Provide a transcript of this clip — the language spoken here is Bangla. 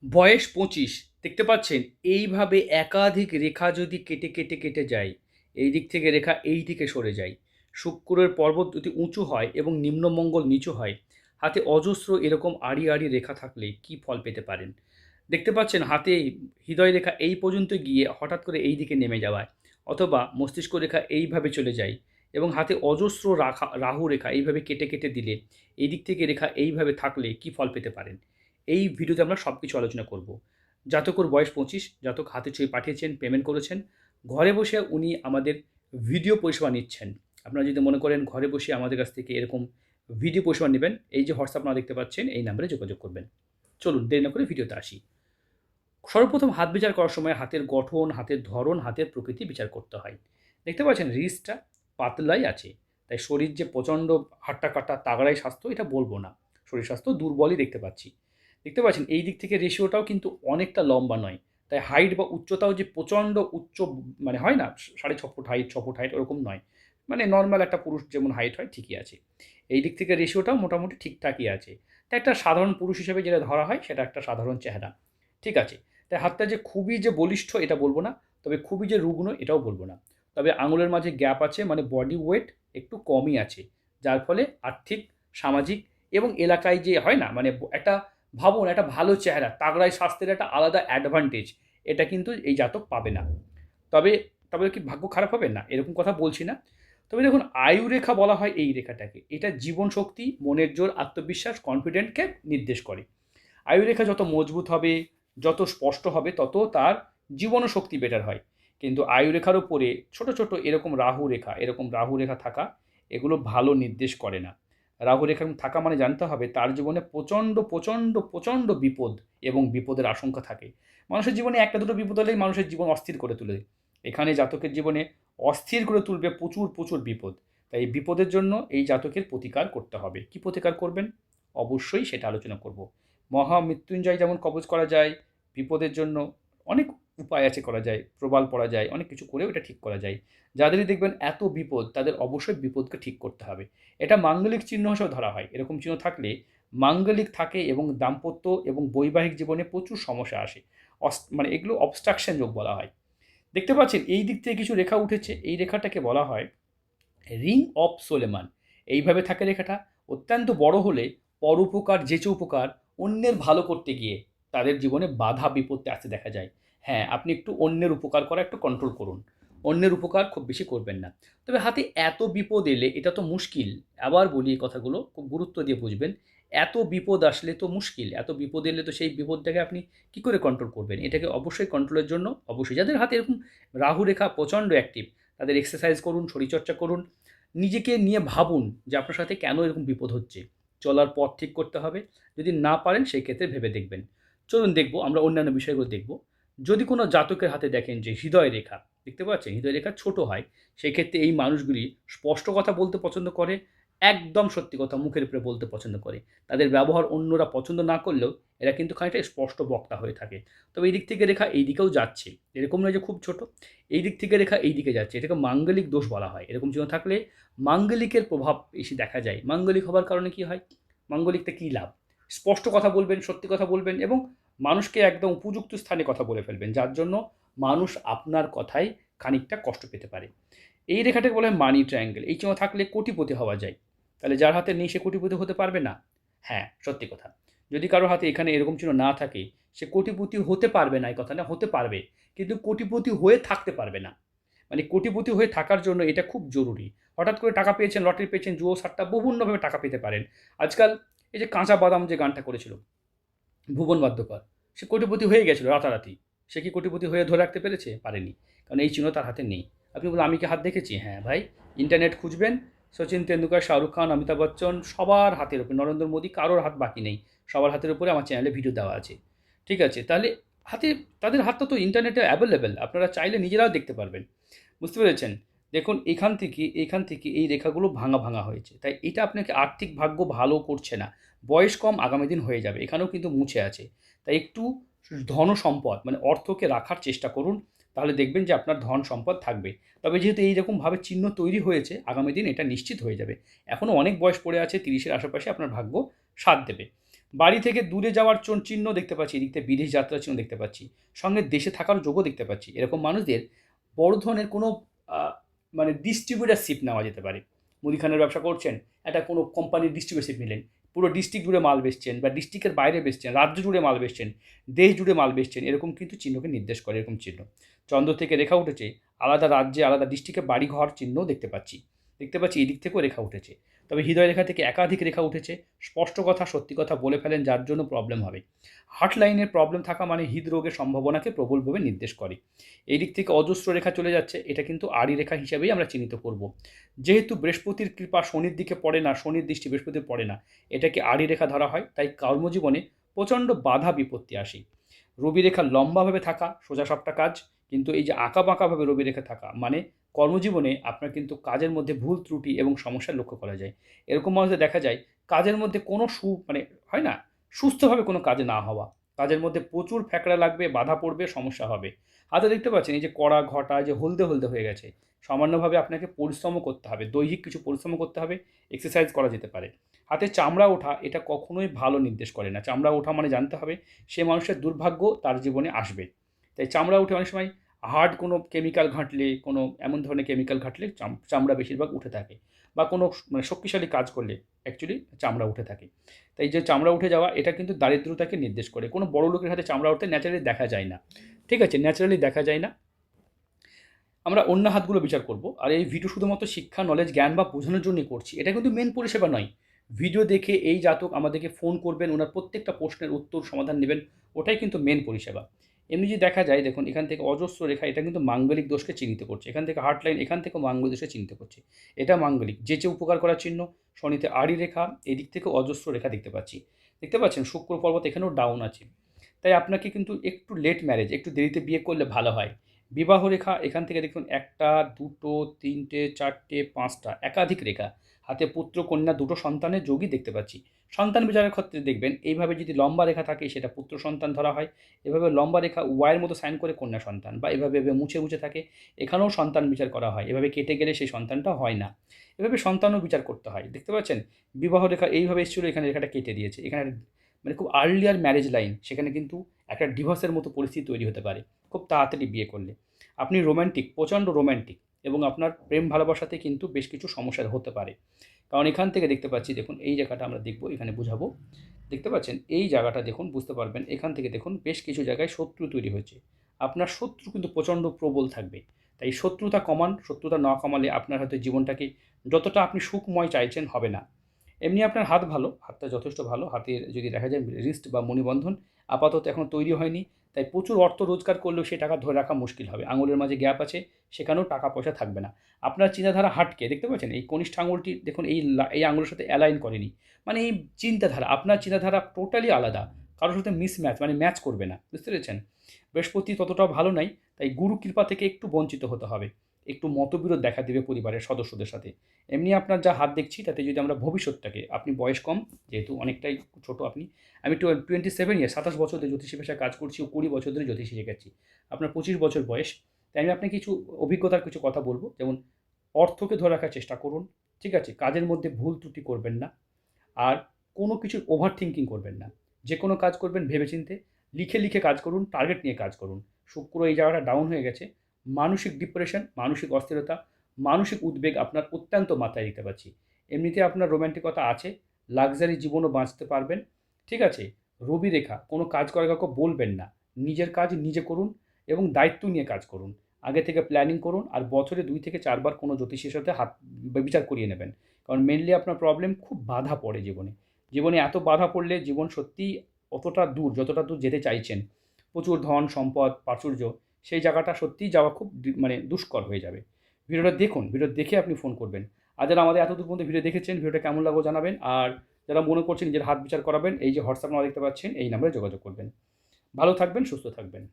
বয়স ২৫, দেখতে পাচ্ছেন? এইভাবে একাধিক রেখা যদি কেটে, কেটে, কেটে যায়, এই দিক থেকে রেখা এই দিকে সরে যায়। শুক্রের পর্বত যদি উঁচু হয় এবং নিম্নমঙ্গল নিচু হয়, হাতে অজস্র এরকম আড়ি, আড়ি রেখা থাকলে কী ফল পেতে পারেন? দেখতে পাচ্ছেন হাতে হৃদয় রেখা এই পর্যন্ত গিয়ে হঠাৎ করে এই দিকে নেমে যাওয়ায়, অথবা মস্তিষ্ক রেখা এইভাবে চলে যায় এবং হাতে অজস্র রাহু রেখা এইভাবে কেটে, কেটে দিলে, এই দিক থেকে রেখা এইভাবে থাকলে কী ফল পেতে পারেন? এই ভিডিওতে আমরা সবকিছু আলোচনা করব। জাতকর বয়স ২৫, জাতক হাতে ছবি পাঠিয়েছেন, পেমেন্ট করেছেন। ঘরে বসে উনি আমাদের ভিডিও পরিষেবা নিচ্ছেন। আপনারা যদি মনে করেন ঘরে বসে আমাদের কাছ থেকে এরকম ভিডিও পরিষেবা নেবেন, এই যে হোয়াটসঅ্যাপ নাম্বার দেখতে পাচ্ছেন, এই নাম্বারে যোগাযোগ করবেন। চলুন দেরি না করে ভিডিওতে আসি। সর্বপ্রথম হাত বিচার করার সময় হাতের গঠন, হাতের ধরন, হাতের প্রকৃতি বিচার করতে হয়। দেখতে পাচ্ছেন রিস্টটা পাতলাই আছে। তাই শরীর যে প্রচণ্ড হাট্টা-কাট্টা তাগড়াই স্বাস্থ্য এটা বলব না। শরীর স্বাস্থ্য দুর্বলই দেখতে পাচ্ছি। দেখতে পাচ্ছেন এই দিক থেকে রেশিওটাও কিন্তু অনেকটা লম্বা নয়। তাই হাইট বা উচ্চতাও যে প্রচণ্ড উচ্চ মানে হয় না? ৬.৫ ফুট হাইট, ৬ ফুট হাইট ওরকম নয়। মানে নরমাল একটা পুরুষ যেমন হাইট হয় ঠিকই আছে। এই দিক থেকে রেশিওটাও মোটামুটি ঠিকঠাকই আছে। তাই একটা সাধারণ পুরুষ হিসেবে যেটা ধরা হয় সেটা একটা সাধারণ চেহারা। ঠিক আছে। তাই হাতটা যে খুবই যে বলিষ্ঠ এটা বলব না। তবে খুবই যে রুগ্ন এটাও বলব না। তবে আঙুলের মাঝে গ্যাপ আছে মানে বডি ওয়েট একটু কমই আছে। যার ফলে আর্থিক, সামাজিক এবং এলাকায় যে হয় না? মানে একটা ভাবুন একটা ভালো চেহারা, তাগড়াই স্বাস্থ্যের একটা আলাদা অ্যাডভান্টেজ। এটা কিন্তু এই জাতক পাবে না। তবে তবে কি ভাগ্য খারাপ হবে? না, এরকম কথা বলছি না। তবে দেখুন আয়ু রেখা বলা হয় এই রেখাটাকে। এটা জীবন শক্তি, মনের জোর, আত্মবিশ্বাস, কনফিডেন্টকে নির্দেশ করে। আয়ুরেখা যত মজবুত হবে, যত স্পষ্ট হবে তত তার জীবনও শক্তি বেটার হয়। কিন্তু আয়ুরেখার উপরে ছোট, ছোট এরকম রাহু রেখা থাকা এগুলো ভালো নির্দেশ করে না। রাহু রেখা থাকা মানে জানতে হবে তার জীবনে প্রচণ্ড, প্রচণ্ড, প্রচণ্ড বিপদ এবং বিপদের আশঙ্কা থাকে। মানুষের জীবনে একটা দুটো বিপদ হলেই মানুষের জীবন অস্থির করে তোলে। এখানে জাতকের জীবনে অস্থির করে তুলবে প্রচুর, প্রচুর বিপদ। তাই এই বিপদের জন্য এই জাতকের প্রতিকার করতে হবে। কী প্রতিকার করবেন? অবশ্যই সেটা আলোচনা করব। মহামৃত্যুঞ্জয় যেমন কবচ করা যায়, বিপদের জন্য অনেক উপায় আছে করা যায়। প্রবাল পড়া যায়, অনেক কিছু করেও এটা ঠিক করা যায়। যাদেরই দেখবেন এত বিপদ, তাদের অবশ্যই বিপদকে ঠিক করতে হবে। এটা মাঙ্গলিক চিহ্ন হিসেবে ধরা হয়। এরকম চিহ্ন থাকলে মাঙ্গলিক থাকে এবং দাম্পত্য এবং বৈবাহিক জীবনে প্রচুর সমস্যা আসে। মানে এগুলো অবস্ট্রাকশন যোগ বলা হয়। দেখতে পাচ্ছেন এই দিক থেকে কিছু রেখা উঠেছে। এই রেখাটাকে বলা হয় রিং অফ সোলেমান। এইভাবে থাকে রেখাটা। অত্যন্ত বড় হলে পরোপকার যেচে উপকার অন্যের ভালো করতে গিয়ে তাদের জীবনে বাধা বিপত্তি আসতে দেখা যায়। হ্যাঁ, আপনি একটু অন্যের উপকার করা একটু কন্ট্রোল করুন। অন্যের উপকার খুব বেশি করবেন না। তবে হাতে এত বিপদ এলে এটা তো মুশকিল। আবার বলি এই কথাগুলো খুব গুরুত্ব দিয়ে বুঝবেন। এত বিপদ আসলে তো মুশকিল। এত বিপদ এলে তো সেই বিপদটাকে আপনি কী করে কন্ট্রোল করবেন? এটাকে অবশ্যই কন্ট্রোলের জন্য অবশ্যই যাদের হাতে এরকম রাহু রেখা প্রচণ্ড অ্যাক্টিভ তাদের এক্সারসাইজ করুন, শরীরচর্চা করুন। নিজেকে নিয়ে ভাবুন যে আপনার সাথে কেন এরকম বিপদ হচ্ছে। চলার পথ ঠিক করতে হবে। যদি না পারেন সেই ক্ষেত্রে ভেবে দেখবেন। চলুন দেখব আমরা অন্যান্য বিষয়গুলো দেখব। যদি কোনো জাতকের হাতে দেখেন যে হৃদয় রেখা, দেখতে পাচ্ছেন হৃদয় রেখা ছোট হয়, সেক্ষেত্রে এই মানুষগুলি স্পষ্ট কথা বলতে পছন্দ করে, একদম সত্যি কথা মুখের উপরে বলতে পছন্দ করে। তাদের ব্যবহার অন্যরা পছন্দ না করলেও এরা কিন্তু খানিকটা স্পষ্ট বক্তা হয়ে থাকে। তবে এই দিক থেকে রেখা এই দিকেও যাচ্ছে। এরকম নয় যে খুব ছোট। এই দিক থেকে রেখা এই দিকে যাচ্ছে। এটাকে মাঙ্গলিক দোষ বলা হয়। এরকম চিহ্ন থাকলে মাঙ্গলিকের প্রভাব বেশি দেখা যায়। মাঙ্গলিক হবার কারণে কী হয়? মাঙ্গলিকতে কী লাভ? স্পষ্ট কথা বলবেন, সত্যি কথা বলবেন এবং মানুষকে একদম উপযুক্ত স্থানে কথা বলে ফেলবেন। যার জন্য মানুষ আপনার কথায় খানিকটা কষ্ট পেতে পারে। এই রেখাটাকে বলা হয় মানি ট্রায়াঙ্গেল। এই চিহ্ন থাকলে কোটিপতি হওয়া যায়। তাহলে যার হাতে নেই সে কোটিপতি হতে পারবে না? হ্যাঁ, সত্যি কথা। যদি কারো হাতে এখানে এরকম চিহ্ন না থাকে, সে কোটিপতি হতে পারবে না এই কথা না, হতে পারবে। কিন্তু কোটিপতি হয়ে থাকতে পারবে না। মানে কোটিপতি হয়ে থাকার জন্য এটা খুব জরুরি। হঠাৎ করে টাকা পেয়েছেন, লটারি পেয়েছেন, জুয়ো সাট্টা বিভিন্নভাবে টাকা পেতে পারেন। আজকাল এই যে 'কাঁচা বাদাম' যে গানটা করেছিল ভুবন বাদ্যকর, সে কোটিপতি হয়ে গেছিল রাতারাতি। সে কি কোটিপতি হয়ে ধরে রাখতে পেরেছে? পারেনি। কারণ এই চিহ্ন তার হাতে নেই। আপনি বলবেন, "আমি কি হাত দেখেছি?" হ্যাঁ ভাই, ইন্টারনেট খুঁজবেন, সচিন তেন্ডুলকর, শাহরুখ খান, অমিতাভ বচ্চন সবার হাতের উপরে, নরেন্দ্র মোদী কারোর হাত বাকি নেই। সবার হাতের উপরে আমার চ্যানেলে ভিডিও দেওয়া আছে। ঠিক আছে? তাহলে হাতে তাদের হাতটা তো ইন্টারনেটে অ্যাভেলেবল। আপনারা চাইলে নিজেরাও দেখতে পারবেন। বুঝতে পেরেছেন? দেখুন এখান থেকে এই রেখাগুলো ভাঙা, ভাঙা হয়েছে। তাই এটা আপনাকে আর্থিক ভাগ্য ভালো করছে না। বয়স কম আগামী দিন হয়ে যাবে। এখানেও কিন্তু মুছে আছে। তাই একটু ধনসম্পদ মানে অর্থকে রাখার চেষ্টা করুন। তাহলে দেখবেন যে আপনার ধন সম্পদ থাকবে। তবে যেহেতু এইরকমভাবে চিহ্ন তৈরি হয়েছে, আগামী দিন এটা নিশ্চিত হয়ে যাবে। এখনও অনেক বয়স পড়ে আছে, ৩০ এর আশেপাশে আপনার ভাগ্য সাথ দেবে। বাড়ি থেকে দূরে যাওয়ার চিহ্ন দেখতে পাচ্ছি, এদিক থেকে বিদেশ যাত্রার চিহ্ন দেখতে পাচ্ছি, সঙ্গে দেশে থাকার যোগও দেখতে পাচ্ছি। এরকম মানুষদের বড় ধরনের কোনো মানে ডিস্ট্রিবিউটারশিপ নেওয়া যেতে পারে। মুদিখানার ব্যবসা করছেন, একটা কোনো কোম্পানির ডিস্ট্রিবিউটারশিপ নিলেন, পুরো ডিস্ট্রিক্ট জুড়ে মাল বেচছেন বা ডিস্ট্রিক্টের বাইরে বেচছেন, রাজ্য জুড়ে মাল বেচছেন, দেশ জুড়ে মাল বেচছেন, এরকম কিন্তু চিহ্নকে নির্দেশ করে এরকম চিহ্ন। চন্দ্র থেকে রেখা উঠেছে, আলাদা রাজ্যে আলাদা ডিস্ট্রিক্টে বাড়ি ঘর চিহ্নও দেখতে পাচ্ছি। দেখতে পাচ্ছি এদিক থেকেও রেখা উঠেছে। তবে হৃদয় রেখা থেকে একাধিক রেখা উঠেছে। স্পষ্ট কথা, সত্যি কথা বলে ফেলেন, যার জন্য প্রবলেম হবে। হার্ট লাইনের প্রবলেম থাকা মানে হৃদরোগের সম্ভাবনাকে প্রবলভাবে নির্দেশ করে। এই দিক থেকে অজস্র রেখা চলে যাচ্ছে, এটা কিন্তু আড়ি রেখা হিসাবেই আমরা চিহ্নিত করব। যেহেতু বৃহস্পতির কৃপা শনির দিকে পড়ে না, শনির দৃষ্টি বৃহস্পতির পড়ে না, এটাকে আড়ি রেখা ধরা হয়, তাই কর্মজীবনে প্রচণ্ড বাধা বিপত্তি আসে। রবি রেখা লম্বাভাবে থাকা সোজা সাপটা কাজ, কিন্তু এই যে আঁকা বাঁকাভাবে রবি রেখা থাকা মানে কর্মজীবনে আপনার কিন্তু কাজের মধ্যে ভুল ত্রুটি এবং সমস্যা লক্ষ্য করা যায়। এরকম মানুষদের দেখা যায় কাজের মধ্যে কোনো মানে হয় না, সুস্থভাবে কোনো কাজে না হওয়া, কাজের মধ্যে প্রচুর ফ্যাকড়া লাগবে, বাধা পড়বে, সমস্যা হবে। হাতে দেখতে পাচ্ছেন এই যে কড়া ঘটা যে হলদে হলদে হয়ে গেছে, সামান্যভাবে আপনাকে পরিশ্রমও করতে হবে, দৈহিক কিছু পরিশ্রম করতে হবে, এক্সারসাইজ করা যেতে পারে। হাতে চামড়া ওঠা এটা কখনোই ভালো নির্দেশ করে না। চামড়া ওঠা মানে জানতে হবে সে মানুষের দুর্ভাগ্য তার জীবনে আসবে। তাই চামড়া উঠে অনেক সময় হার্ড কোনো কেমিক্যাল ঘাঁটলে, কোনো এমন ধরনের কেমিক্যাল ঘাঁটলে চামড়া বেশিরভাগ উঠে থাকে, বা কোনো মানে শক্তিশালী কাজ করলে অ্যাকচুয়ালি চামড়া উঠে থাকে। তাই যে চামড়া উঠে যাওয়া এটা কিন্তু দারিদ্রতাকে নির্দেশ করে। কোনো বড় লোকের হাতে চামড়া উঠতে ন্যাচারালি দেখা যায় না। ঠিক আছে, ন্যাচারালি দেখা যায় না। আমরা অন্য হাতগুলো বিচার করব। আর এই ভিডিও শুধুমাত্র শিক্ষা, নলেজ, জ্ঞান বা বোঝানোর জন্যই করছি, এটা কিন্তু মেন পরিষেবা নয়। ভিডিও দেখে এই জাতক আমাদেরকে ফোন করবেন, ওনার প্রত্যেকটা প্রশ্নের উত্তর সমাধান নেবেন, ওটাই কিন্তু মেন পরিষেবা। এমনি যদি দেখা যায়, দেখুন এখান থেকে অজস্র রেখা, এটা কিন্তু মাঙ্গলিক দোষকে চিহ্নিত করছে। এখান থেকে হার্ট লাইন, এখান থেকেও মাঙ্গলিক দোষকে চিহ্নিত করছে। এটা মাঙ্গলিক যে উপকার করার চিহ্ন। শনিতে আড়ি রেখা, এদিক থেকে অজস্র রেখা দেখতে পাচ্ছি। দেখতে পাচ্ছেন শুক্র পর্বত এখানেও ডাউন আছে। তাই আপনাকে কিন্তু একটু লেট ম্যারেজ, একটু দেরিতে বিয়ে করলে ভালো হয়। বিবাহ রেখা এখান থেকে দেখুন একটা, দুটো, তিনটে, চারটে, পাঁচটা, একাধিক রেখা। হাতে পুত্র কন্যা দুটো সন্তানের যোগই দেখতে পাচ্ছি। সন্তান বিচারের ক্ষেত্রে দেখবেন এইভাবে যদি লম্বা রেখা থাকে সেটা পুত্র সন্তান ধরা হয়। এভাবে লম্বা রেখা ওয়াইয়ের মতো সাইন করে কন্যা সন্তান, বা এভাবে মুছে মুছে থাকে, এখানেও সন্তান বিচার করা হয়। এভাবে কেটে গেলে সেই সন্তানটা হয় না। এভাবে সন্তানও বিচার করতে হয়। দেখতে পাচ্ছেন বিবাহ রেখা এইভাবে এসেছিলো, এখানে রেখাটা কেটে দিয়েছে। এখানে মানে খুব আর্লিয়ার ম্যারেজ লাইন, সেখানে কিন্তু একটা ডিভোর্সের মতো পরিস্থিতি তৈরি হতে পারে খুব তাড়াতাড়ি বিয়ে করলে। আপনি রোম্যান্টিক, প্রচণ্ড রোম্যান্টিক, এবং আপনার প্রেম ভালোবাসাতে কিন্তু বেশ কিছু সমস্যা হতে পারে। কারণ এখান থেকে দেখতে পাচ্ছি, দেখুন এই জায়গাটা আমরা দেখব, এখানে বুঝাবো। দেখতে পাচ্ছেন এই জায়গাটা দেখুন, বুঝতে পারবেন এখান থেকে দেখুন বেশ কিছু জায়গায় শত্রু তৈরি হয়েছে। আপনার শত্রু কিন্তু প্রচণ্ড প্রবল থাকবে। তাই শত্রুতা কমান, শত্রুতা না কমালে আপনার হয়তো জীবনটাকে যতটা আপনি সুখময় চাইছেন হবে না। এমনি আপনার হাত ভালো, হাতটা যথেষ্ট ভালো। হাতের যদি দেখা যায় রিস্ট বা মণিবন্ধন আপাতত এখন তৈরি হয়নি, তাই প্রচুর অর্থ রোজগার করলেও সে টাকা ধরে রাখা মুশকিল হবে। আঙুলের মাঝে গ্যাপ আছে, সেখানেও টাকা পয়সা থাকবে না। আপনার চিন্তাধারা হাটকে, দেখতে পাচ্ছেন এই কনিষ্ঠ আঙুলটি দেখুন এই আঙুলের সাথে অ্যালাইন করেনি। মানে এই চিন্তাধারা, আপনার চিন্তাধারা টোটালি আলাদা, কারোর সাথে মিসম্যাচ, মানে ম্যাচ করবে না। বুঝতে পেরেছেন? বৃহস্পতি ততটাও ভালো নাই, তাই গুরু কৃপা থেকে একটু বঞ্চিত হতে হবে। একটু মতবিরোধ দেখা দেবে পরিবারের সদস্যদের সাথে। এমনি আপনার যা হাত দেখছি তাতে যদি আমরা ভবিষ্যৎটাকে, আপনি বয়স কম যেহেতু, অনেকটাই ছোট আপনি। আমি 27 ইয়ার, 27 বছর ধরে জ্যোতিষী পেশায় কাজ করছি ও 20 বছর ধরে জ্যোতিষী শিখেছি। আপনার 25 বছর বয়স। তাই আমি আপনাকে কিছু অভিজ্ঞতার কিছু কথা বলবো। যেমন অর্থকে ধরে রাখার চেষ্টা করুন, ঠিক আছে? কাজের মধ্যে ভুল ত্রুটি করবেন না। আর কোনো কিছুর ওভার থিঙ্কিং করবেন না। যে কোনো কাজ করবেন ভেবেচিন্তে, লিখে লিখে কাজ করুন, টার্গেট নিয়ে কাজ করুন। শুক্র এই জায়গাটা ডাউন হয়ে গেছে। মানসিক ডিপ্রেশন, মানসিক অস্থিরতা, মানসিক উদ্বেগ আপনার অত্যন্ত মাত্রায় দেখতে পাচ্ছি। এমনিতে আপনার রোম্যান্টিকতা আছে, লাক্সারি জীবনও বাঁচতে পারবেন। ঠিক আছে? রবি রেখা, কোনো কাজ করার কাউকে বলবেন না। নিজের কাজ নিজে করুন এবং দায়িত্ব নিয়ে কাজ করুন। আগে থেকে প্ল্যানিং করুন, আর বছরে 2 থেকে 4 বার কোনো জ্যোতিষীর সাথে বিচার করিয়ে নেবেন। কারণ মেইনলি আপনার প্রবলেম খুব বাধা পড়ে জীবনে। জীবনে এত বাধা পড়লে জীবন সত্যিই অতটা দূর, যতটা দূর যেতে চাইছেন, প্রচুর ধন, সম্পদ, প্রাচুর্য, সেই জায়গাটা সত্যিই যাওয়া খুব মানে দুষ্কর হয়ে যাবে। ভিডিওটা দেখুন, ভিডিও দেখে আপনি ফোন করবেন। আর যারা আমাদের এতদূর পর্যন্ত ভিডিও দেখেছেন, ভিডিওটা কেমন লাগলো জানাবেন। আর যারা মনে করছেন নিজের হাত বিচার করাবেন, এই যে হোয়াটসঅ্যাপ নাম্বার দেখতে পাচ্ছেন, এই নাম্বারে যোগাযোগ করবেন। ভালো থাকবেন, সুস্থ থাকবেন।